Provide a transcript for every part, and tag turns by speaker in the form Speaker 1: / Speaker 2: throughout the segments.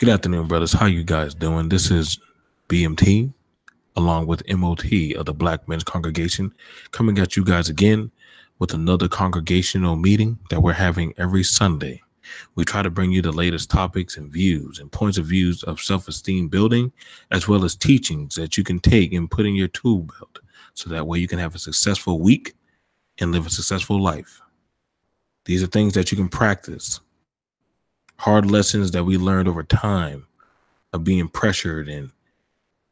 Speaker 1: Good afternoon, brothers. How you guys doing? This is BMT along with M.O.T of the Black Men's Congregation coming at you guys again with another congregational meeting that we're having every Sunday. We try to bring you the latest topics and views and points of views of self-esteem building, as well as teachings that you can take and put in your tool belt so that way you can have a successful week and live a successful life. These are things that you can practice, hard lessons that we learned over time of being pressured and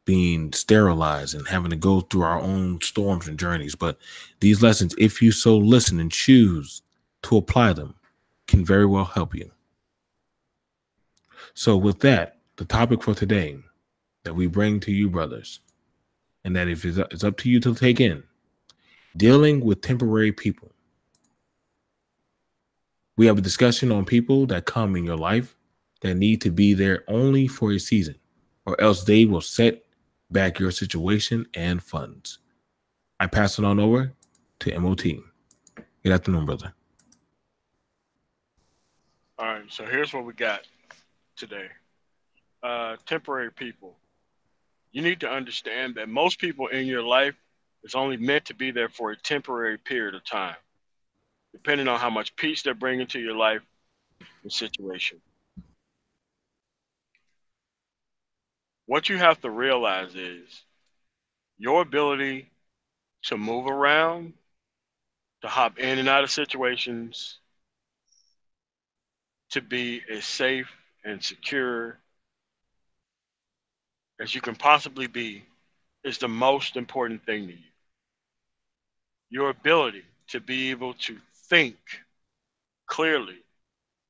Speaker 1: being sterilized and having to go through our own storms and journeys. But these lessons, if you so listen and choose to apply them, can very well help you. So, with that, the topic for today that we bring to you, brothers, and that if it's up to you to take in, dealing with temporary people. We have a discussion on people that come in your life that need to be there only for a season, or else they will set back your situation and funds. I pass it on over to M.O.T. Good afternoon, brother.
Speaker 2: All right, so here's what we got today. Temporary people. You need to understand that most people in your life is only meant to be there for a temporary period of time, depending on how much peace they're bringing to your life and situation. What you have to realize is your ability to move around, to hop in and out of situations, to be as safe and secure as you can possibly be is the most important thing to you. Your ability to be able to think clearly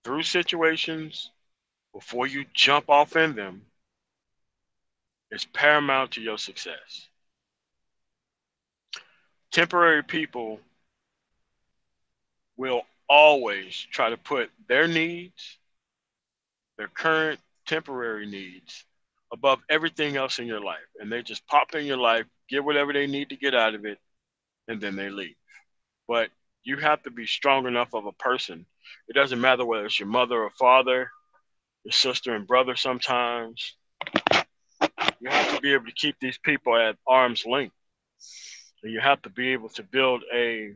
Speaker 2: through situations before you jump off in them is paramount to your success. Temporary people will always try to put their needs, their current temporary needs, above everything else in your life. And they just pop in your life, get whatever they need to get out of it, and then they leave. But you have to be strong enough of a person. It doesn't matter whether it's your mother or father, your sister and brother sometimes. You have to be able to keep these people at arm's length. And you have to be able to build a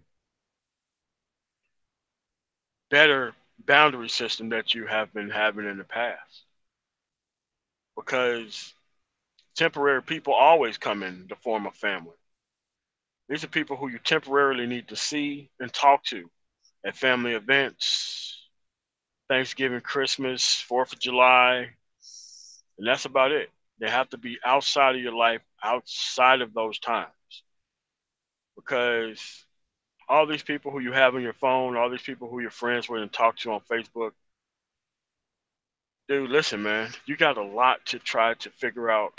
Speaker 2: better boundary system that you have been having in the past. Because temporary people always come in the form of family. These are people who you temporarily need to see and talk to at family events, Thanksgiving, Christmas, 4th of July, and that's about it. They have to be outside of your life, outside of those times. Because all these people who you have on your phone, all these people who you're friends with and talk to on Facebook, dude, listen, man, you got a lot to try to figure out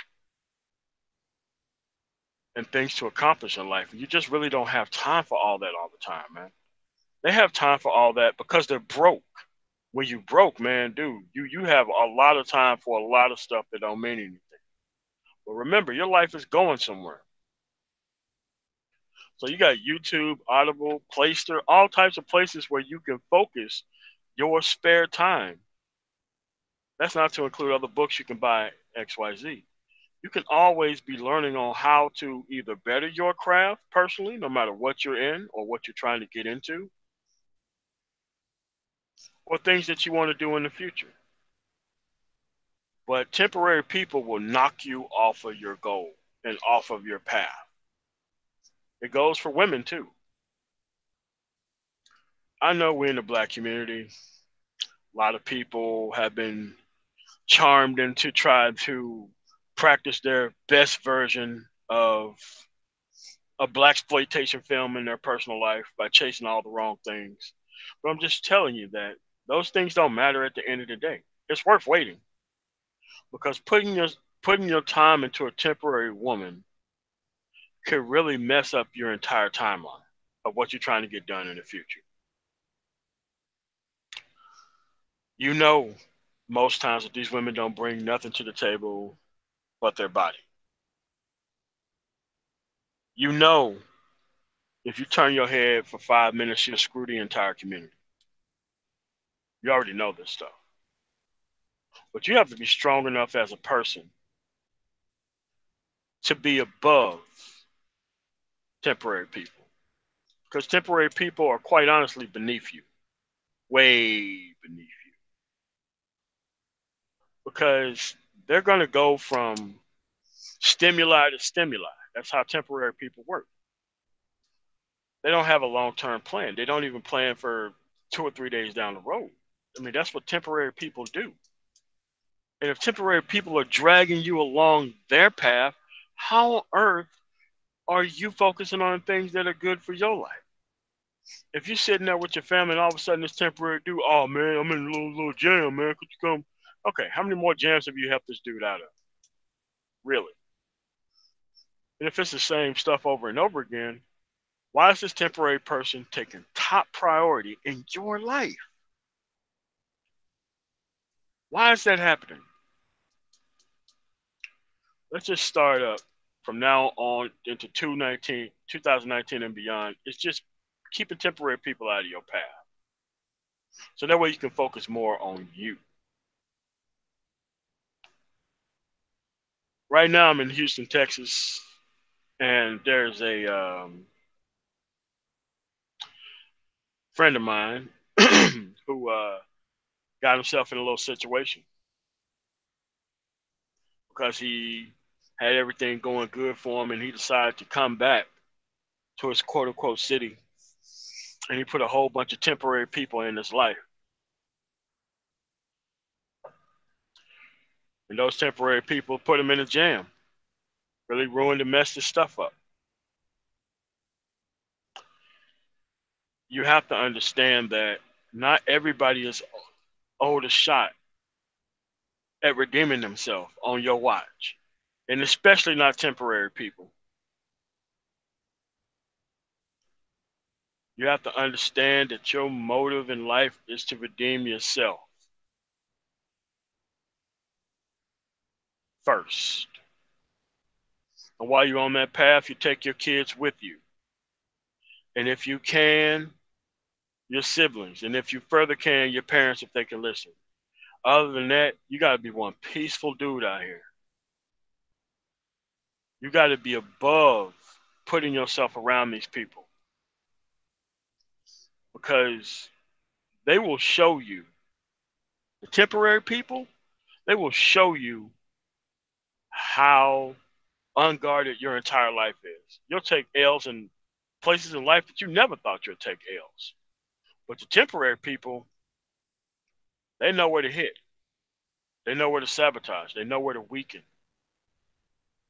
Speaker 2: and things to accomplish in life. You just really don't have time for all that all the time, man. They have time for all that because they're broke. When you broke, man, dude, you have a lot of time for a lot of stuff that don't mean anything. But remember, your life is going somewhere. So you got YouTube, Audible, Playster, all types of places where you can focus your spare time. That's not to include other books you can buy, XYZ. You can always be learning on how to either better your craft personally, no matter what you're in or what you're trying to get into, or things that you want to do in the future. But temporary people will knock you off of your goal and off of your path. It goes for women too. I know we're in the black community. A lot of people have been charmed into trying to practice their best version of a black exploitation film in their personal life by chasing all the wrong things. But I'm just telling you that those things don't matter at the end of the day. It's worth waiting because putting your time into a temporary woman could really mess up your entire timeline of what you're trying to get done in the future. You know, most times that these women don't bring nothing to the table but their body. You know, if you turn your head for 5 minutes, you'll screw the entire community. You already know this stuff. But you have to be strong enough as a person to be above temporary people. Because temporary people are quite honestly beneath you, way beneath you. Because they're going to go from stimuli to stimuli. That's how temporary people work. They don't have a long-term plan. They don't even plan for 2 or 3 days down the road. I mean, that's what temporary people do. And if temporary people are dragging you along their path, how on earth are you focusing on things that are good for your life? If you're sitting there with your family and all of a sudden this temporary dude, oh man, I'm in a little jam, man. Could you come? Okay, how many more jams have you helped this dude out of? Really? And if it's the same stuff over and over again, why is this temporary person taking top priority in your life? Why is that happening? Let's just start up from now on into 2019 and beyond. It's just keeping temporary people out of your path. So that way you can focus more on you. Right now I'm in Houston, Texas, and there's a friend of mine who got himself in a little situation because he had everything going good for him and he decided to come back to his quote unquote city and he put a whole bunch of temporary people in his life. And those temporary people put him in a jam, really ruined and messed his stuff up. You have to understand that not everybody is owed a shot at redeeming themselves on your watch, and especially not temporary people. You have to understand that your motive in life is to redeem yourself first. And while you're on that path, you take your kids with you. And if you can, your siblings. And if you further can, your parents if they can listen. Other than that, you got to be one peaceful dude out here. You got to be above putting yourself around these people because they will show you, the temporary people, they will show you how unguarded your entire life is. You'll take L's in places in life that you never thought you'd take L's. But the temporary people, they know where to hit. They know where to sabotage. They know where to weaken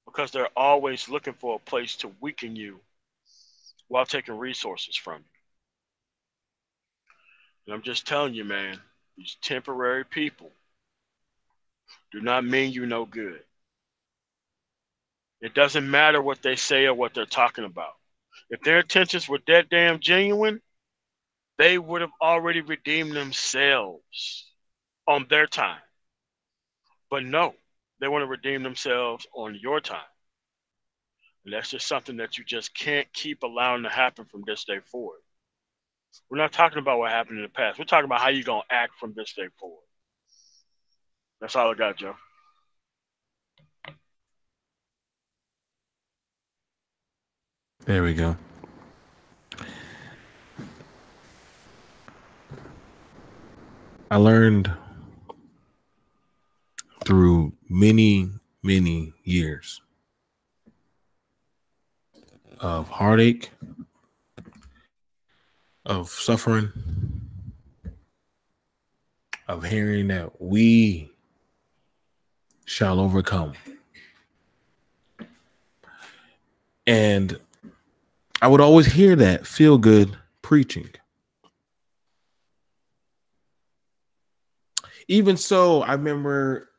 Speaker 2: because they're always looking for a place to weaken you while taking resources from you. And I'm just telling you, man, these temporary people do not mean you no good. It doesn't matter what they say or what they're talking about. If their intentions were that damn genuine, they would have already redeemed themselves on their time. But no, they want to redeem themselves on your time. And that's just something that you just can't keep allowing to happen from this day forward. We're not talking about what happened in the past. We're talking about how you're going to act from this day forward. That's all I got, Joe.
Speaker 1: There we go. I learned through many, many years of heartache, of suffering, of hearing that we shall overcome. And I would always hear that feel good preaching. Even so, I remember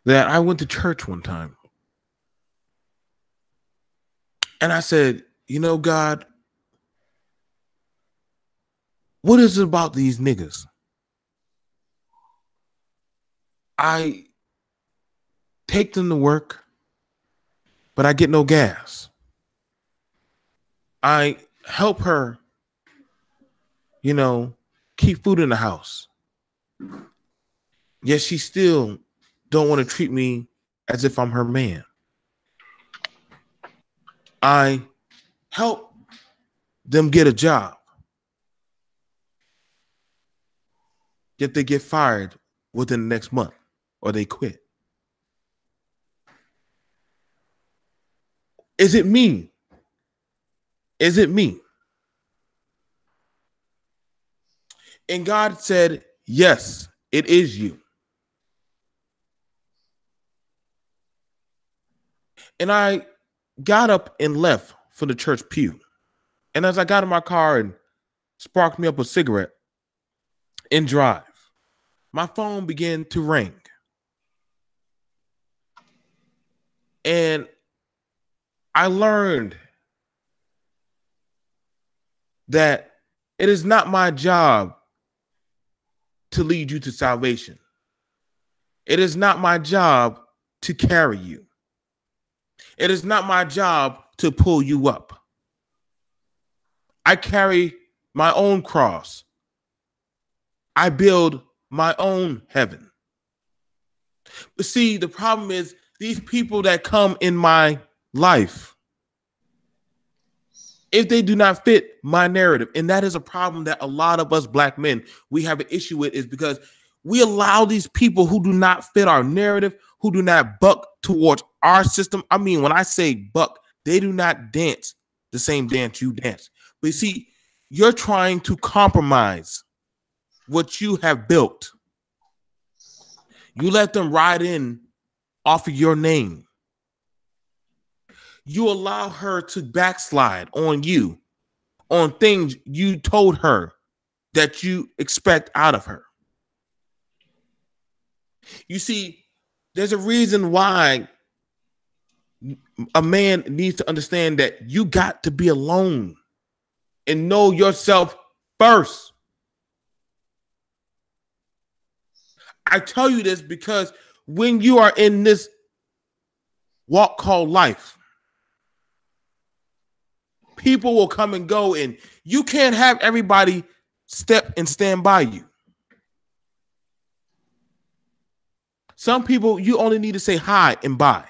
Speaker 1: that I went to church one time and I said, you know, God, what is it about these niggas? I take them to work, but I get no gas. I help her, keep food in the house. Yet she still don't want to treat me as if I'm her man. I help them get a job, yet they get fired within the next month or they quit. Is it me? Is it me? And God said, yes, it is you. And I got up and left for the church pew. And as I got in my car and sparked me up a cigarette and drive, my phone began to ring. And I learned that it is not my job to lead you to salvation. It is not my job to carry you. It is not my job to pull you up. I carry my own cross. I build my own heaven. But see, the problem is these people that come in my life, if they do not fit my narrative, and that is a problem that a lot of us black men, we have an issue with, is because we allow these people who do not fit our narrative, who do not buck towards our system. I mean, when I say buck, they do not dance the same dance you dance. But you see, you're trying to compromise what you have built. You let them ride in off of your name. You allow her to backslide on you, on things you told her that you expect out of her. You see, there's a reason why a man needs to understand that you got to be alone and know yourself first. I tell you this because when you are in this walk called life, people will come and go, and you can't have everybody step and stand by you. Some people, you only need to say hi and bye.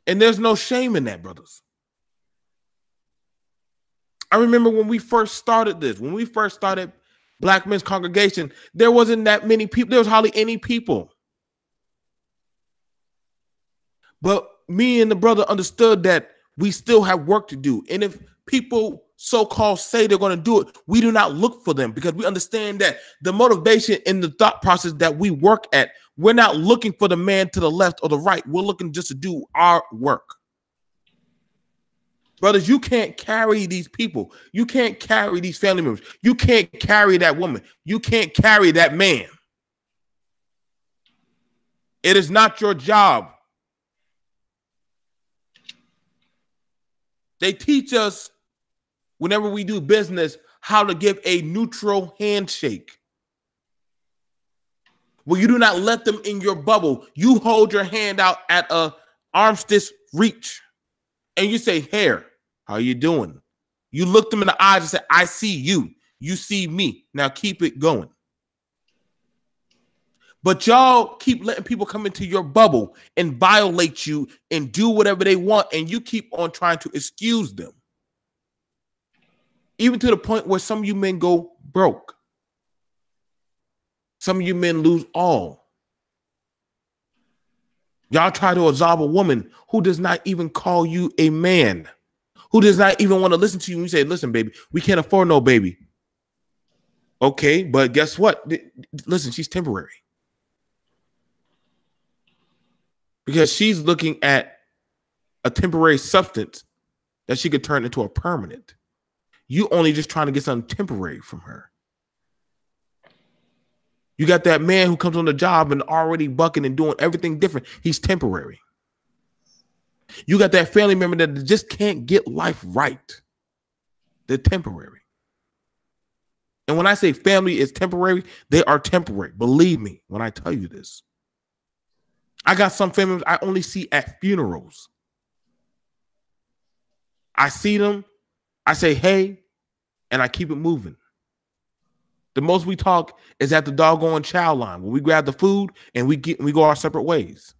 Speaker 1: And there's no shame in that, brothers. I remember when we first started this, when we first started Black Men's Congregation, there wasn't that many people. There was hardly any people. But me and the brother understood that we still have work to do. And if people so-called say they're going to do it, we do not look for them because we understand that the motivation and the thought process that we work at, we're not looking for the man to the left or the right. We're looking just to do our work. Brothers, you can't carry these people. You can't carry these family members. You can't carry that woman. You can't carry that man. It is not your job. They teach us whenever we do business how to give a neutral handshake. Well, you do not let them in your bubble. You hold your hand out at a arm's reach and you say, "Here, how you doing?" You look them in the eyes and say, "I see you. You see me. Now keep it going." But y'all keep letting people come into your bubble and violate you and do whatever they want, and you keep on trying to excuse them. Even to the point where some of you men go broke. Some of you men lose all. Y'all try to absolve a woman who does not even call you a man, who does not even want to listen to you. You say, "Listen, baby, we can't afford no baby." Okay, but guess what? Listen, she's temporary. Because she's looking at a temporary substance that she could turn into a permanent. You only just trying to get something temporary from her. You got that man who comes on the job and already bucking and doing everything different. He's temporary. You got that family member that just can't get life right. They're temporary. And when I say family is temporary, they are temporary. Believe me when I tell you this. I got some family members I only see at funerals. I see them, I say, "Hey," and I keep it moving. The most we talk is at the doggone chow line when we grab the food and we go our separate ways.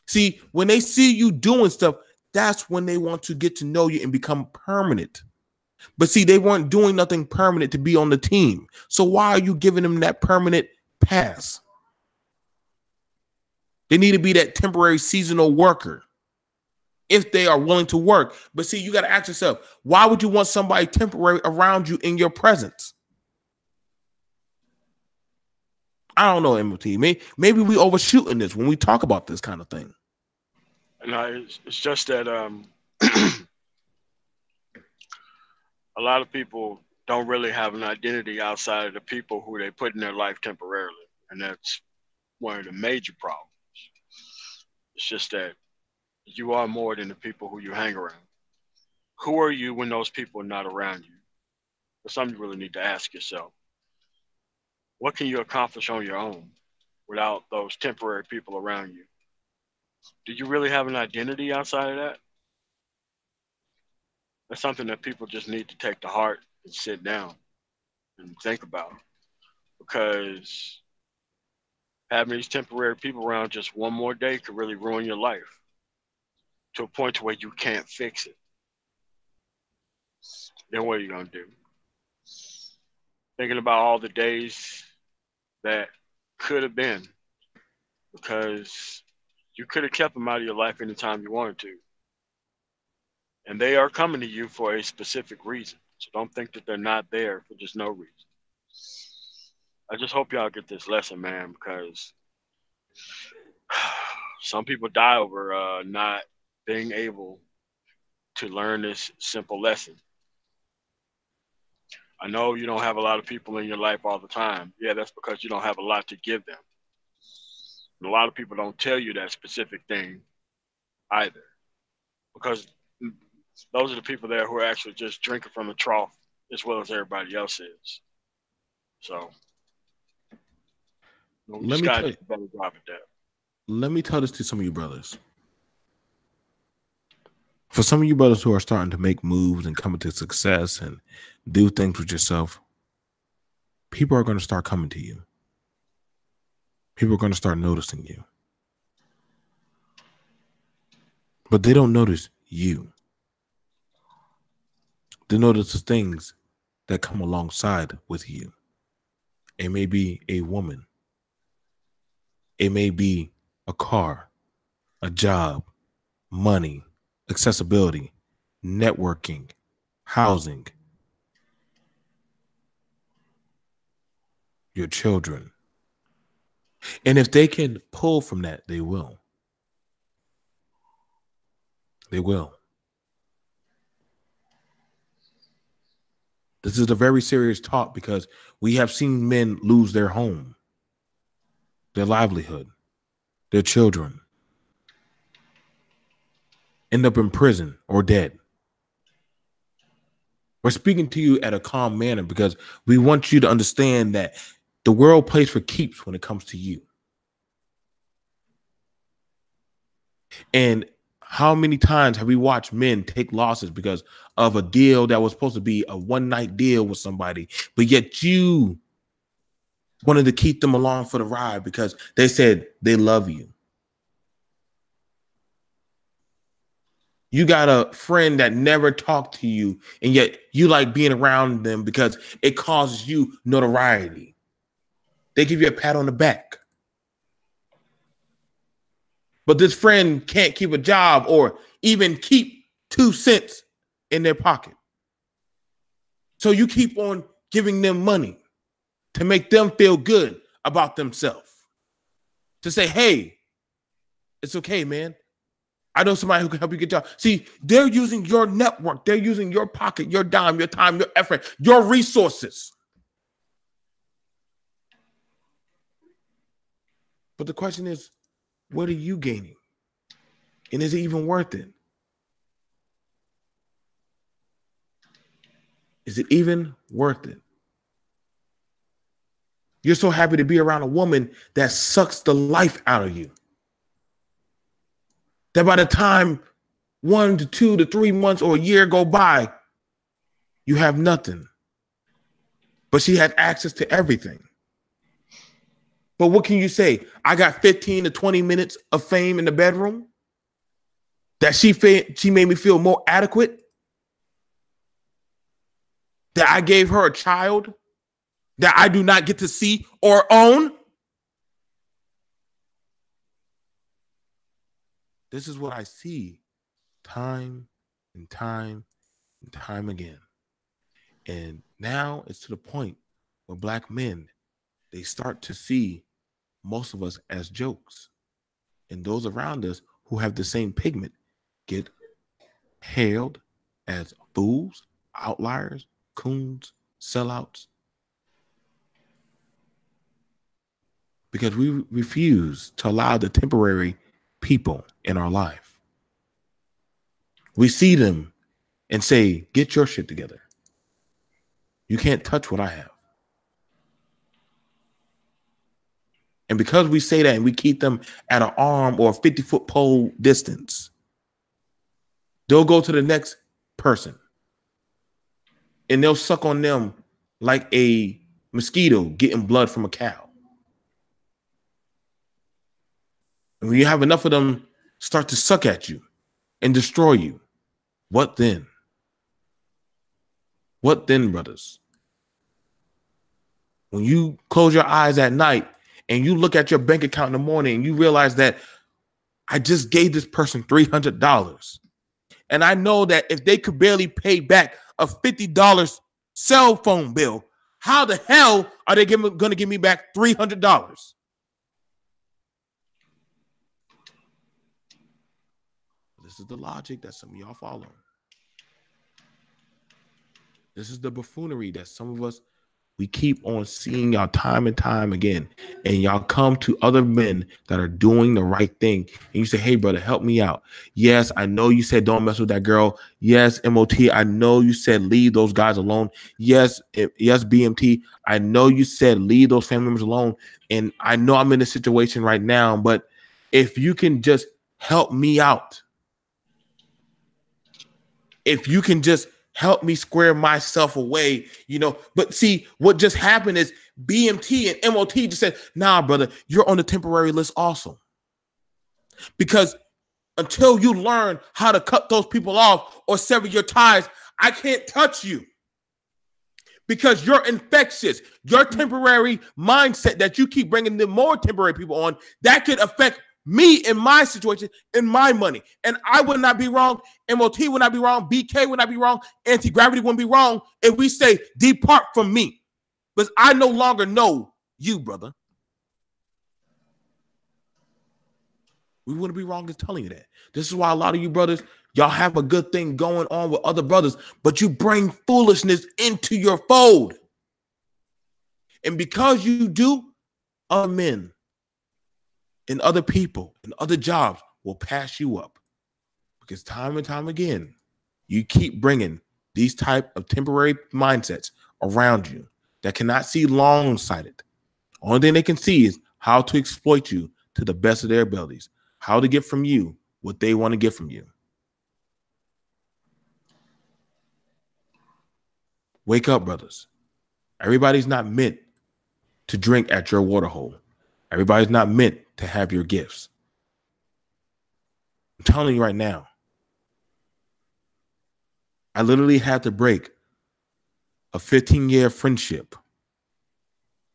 Speaker 1: See, when they see you doing stuff, that's when they want to get to know you and become permanent. But see, they weren't doing nothing permanent to be on the team. So why are you giving them that permanent pass? They need to be that temporary seasonal worker if they are willing to work. But see, you got to ask yourself, why would you want somebody temporary around you in your presence? I don't know, M.O.T. Maybe we overshooting this when we talk about this kind of thing.
Speaker 2: No, it's just that a lot of people don't really have an identity outside of the people who they put in their life temporarily. And that's one of the major problems. It's just that you are more than the people who you hang around. Who are you when those people are not around you? That's something you really need to ask yourself. What can you accomplish on your own without those temporary people around you? Do you really have an identity outside of that? That's something that people just need to take to heart and sit down and think about. Because having these temporary people around just one more day could really ruin your life to a point to where you can't fix it. Then what are you going to do? Thinking about all the days that could have been, because you could have kept them out of your life anytime you wanted to. And they are coming to you for a specific reason. So don't think that they're not there for just no reason. I just hope y'all get this lesson, man, because some people die over not being able to learn this simple lesson. I know you don't have a lot of people in your life all the time. Yeah, that's because you don't have a lot to give them. And a lot of people don't tell you that specific thing either, because those are the people there who are actually just drinking from the trough as well as everybody else is. So
Speaker 1: Let me tell you,
Speaker 2: better job at that.
Speaker 1: let me tell this to some of you brothers. For some of you brothers who are starting to make moves and come into success and do things with yourself, people are going to start coming to you. People are going to start noticing you. But they don't notice you. They notice the things that come alongside with you. It may be a woman. It may be a car, a job, money, accessibility, networking, housing, your children. And if they can pull from that, they will. They will. This is a very serious talk because we have seen men lose their home, their livelihood, their children, end up in prison or dead. We're speaking to you at a calm manner because we want you to understand that the world plays for keeps when it comes to you. And how many times have we watched men take losses because of a deal that was supposed to be a one-night deal with somebody, but yet you wanted to keep them along for the ride because they said they love you. You got a friend that never talked to you, and yet you like being around them because it causes you notoriety. They give you a pat on the back. But this friend can't keep a job or even keep 2 cents in their pocket. So you keep on giving them money to make them feel good about themselves. To say, hey, it's okay, man. I know somebody who can help you get a job. See, they're using your network. They're using your pocket, your dime, your time, your effort, your resources. But the question is, what are you gaining? And is it even worth it? Is it even worth it? You're so happy to be around a woman that sucks the life out of you. That by the time 1 to 2 to 3 months or a year go by, you have nothing but she had access to everything. But what can you say? I got 15 to 20 minutes of fame in the bedroom that she made me feel more adequate, that I gave her a child that I do not get to see or own. This is what I see time and time and time again. And now it's to the point where black men, they start to see most of us as jokes. And those around us who have the same pigment get hailed as fools, outliers, coons, sellouts. Because we refuse to allow the temporary people in our life. We see them and say, get your shit together. You can't touch what I have. And because we say that and we keep them at an arm or a 50-foot pole distance, they'll go to the next person and they'll suck on them like a mosquito getting blood from a cow. And when you have enough of them start to suck at you and destroy you, what then? What then, brothers? When you close your eyes at night and you look at your bank account in the morning and you realize that I just gave this person $300. And I know that if they could barely pay back a $50 cell phone bill, how the hell are they going to give me back $300? This is the logic that some of y'all follow. This is the buffoonery that some of us, we keep on seeing y'all time and time again. And y'all come to other men that are doing the right thing. And you say, hey, brother, help me out. Yes, I know you said don't mess with that girl. Yes, M.O.T, I know you said leave those guys alone. Yes, BMT, I know you said leave those family members alone. And I know I'm in a situation right now, but if you can just help me out, if you can just help me square myself away, But see, what just happened is BMT and M.O.T just said, nah, brother, you're on the temporary list also. Because until you learn how to cut those people off or sever your ties, I can't touch you. Because you're infectious. Your temporary mindset that you keep bringing the more temporary people on, that could affect me in my situation, in my money. And I would not be wrong. M.O.T would not be wrong. BK would not be wrong. Anti-gravity wouldn't be wrong if we say, depart from me. Because I no longer know you, brother. We wouldn't be wrong in telling you that. This is why a lot of you brothers, y'all have a good thing going on with other brothers, but you bring foolishness into your fold. And because you do, other men and other people and other jobs will pass you up. Because time and time again, you keep bringing these type of temporary mindsets around you that cannot see long-sighted. Only thing they can see is how to exploit you to the best of their abilities, how to get from you what they want to get from you. Wake up, brothers. Everybody's not meant to drink at your water hole. Everybody's not meant to have your gifts. I'm telling you right now, I literally had to break a 15-year friendship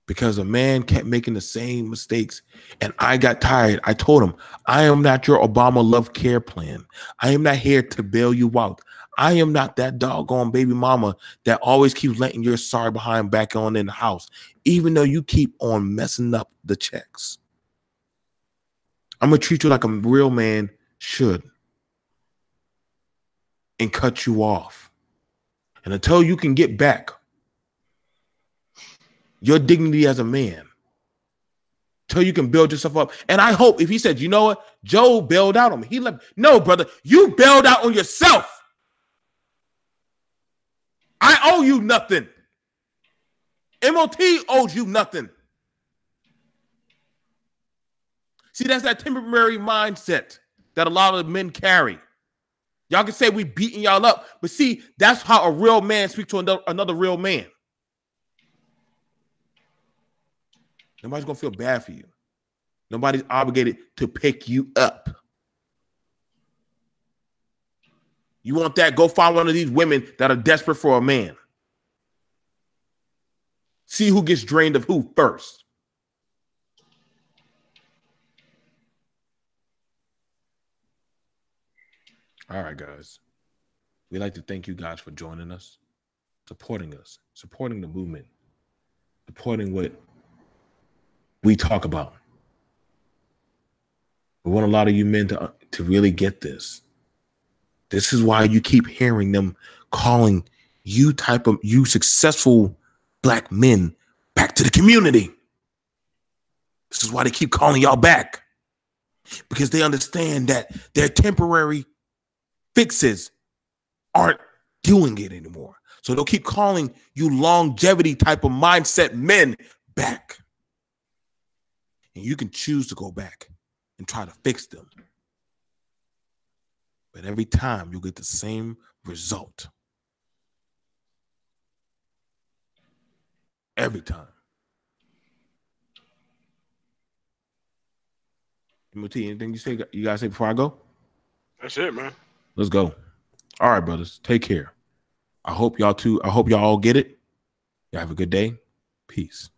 Speaker 1: because a man kept making the same mistakes and I got tired. I told him, I am not your Obama love care plan. I am not here to bail you out. I am not that doggone baby mama that always keeps letting your sorry behind back on in the house, even though you keep on messing up the checks. I'm going to treat you like a real man should and cut you off. And until you can get back your dignity as a man, until you can build yourself up. And I hope if he said, you know what, Joe bailed out on me. He left. No, brother, you bailed out on yourself. I owe you nothing. M.O.T owes you nothing. See, that's that temporary mindset that a lot of men carry. Y'all can say we beating y'all up, but see, that's how a real man speaks to another real man. Nobody's going to feel bad for you. Nobody's obligated to pick you up. You want that? Go find one of these women that are desperate for a man. See who gets drained of who first. All right, guys. We'd like to thank you guys for joining us, supporting the movement, supporting what we talk about. We want a lot of you men to really get this. This is why you keep hearing them calling you successful black men back to the community. This is why they keep calling y'all back, because they understand that their temporary fixes aren't doing it anymore. So they'll keep calling you longevity type of mindset men back. And you can choose to go back and try to fix them. But every time you'll get the same result. Every time. M.O.T, anything you guys say before I go?
Speaker 2: That's it, man.
Speaker 1: Let's go. All right, brothers. Take care. I hope y'all all get it. Y'all have a good day. Peace.